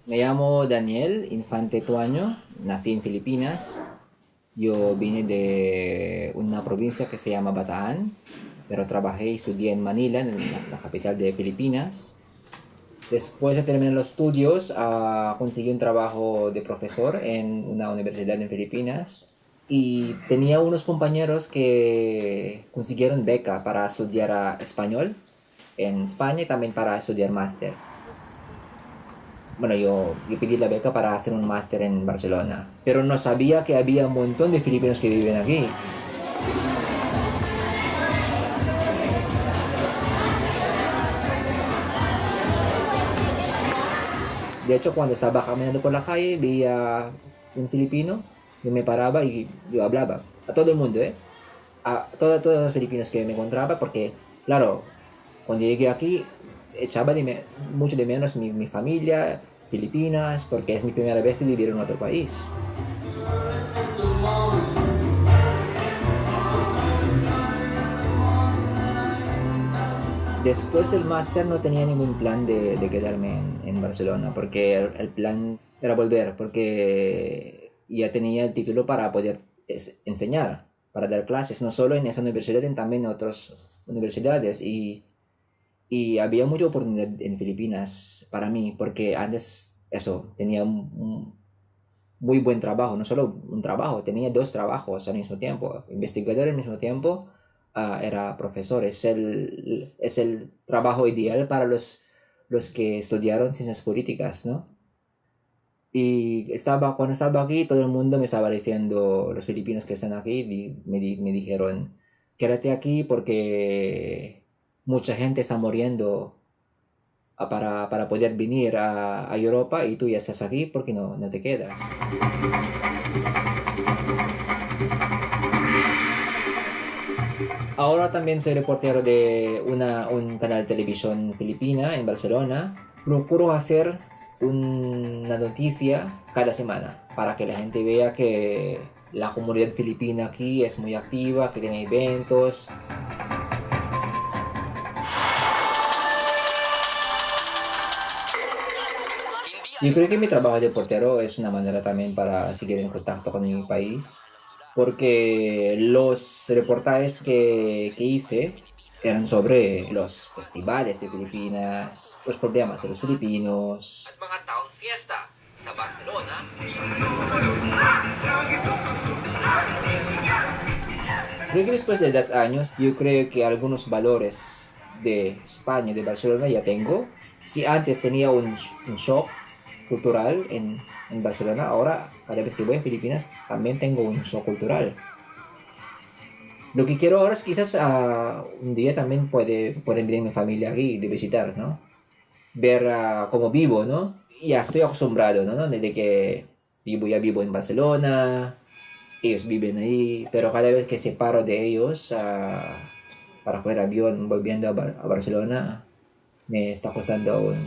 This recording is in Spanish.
Me llamo Daniel Infante Tuaño, nací en Filipinas. Yo vine de una provincia que se llama Bataan, pero trabajé y estudié en Manila, en la capital de Filipinas. Después de terminar los estudios, conseguí un trabajo de profesor en una universidad en Filipinas y tenía unos compañeros que consiguieron beca para estudiar español en España y también para estudiar máster. Bueno, yo pedí la beca para hacer un máster en Barcelona, pero no sabía que había un montón de filipinos que viven aquí. De hecho, cuando estaba caminando por la calle, veía un filipino, yo me paraba y yo hablaba a todo el mundo, ¿eh? Todos los filipinos que me encontraba, porque, claro, cuando llegué aquí, echaba mucho de menos mi familia, Filipinas, porque es mi primera vez de vivir en otro país. Después del máster no tenía ningún plan de quedarme en Barcelona, porque el plan era volver, porque ya tenía el título para poder enseñar, para dar clases, no solo en esa universidad, sino también en otras universidades. Y había mucha oportunidad en Filipinas para mí, porque antes, eso, tenía un muy buen trabajo, no solo un trabajo, tenía dos trabajos al mismo tiempo, investigador al mismo tiempo, era profesor, es el trabajo ideal para los que estudiaron ciencias políticas, ¿no? Y cuando estaba aquí, todo el mundo me estaba diciendo, los filipinos que están aquí, me dijeron, quédate aquí porque mucha gente está muriendo para poder venir a Europa y tú ya estás aquí porque no te quedas. Ahora también soy reportero de un canal de televisión filipina en Barcelona. Procuro hacer una noticia cada semana para que la gente vea que la comunidad filipina aquí es muy activa, que tiene eventos. Yo creo que mi trabajo de portero es una manera también para seguir en contacto con mi país, porque los reportajes que hice eran sobre los festivales de Filipinas, los problemas de los filipinos. At mga taong fiesta sa Barcelona. Creo que después de 10 años, yo creo que algunos valores de España, de Barcelona, ya tengo. Si antes tenía un shock cultural en Barcelona, ahora cada vez que voy a Filipinas también tengo un shock cultural. Lo que quiero ahora es quizás un día también pueden venir mi familia aquí de visitar, ¿no? Ver cómo vivo, ¿no? Ya estoy acostumbrado, ¿no? Desde que ya vivo en Barcelona, ellos viven ahí, pero cada vez que separo de ellos para coger avión volviendo a Barcelona, me está costando aún.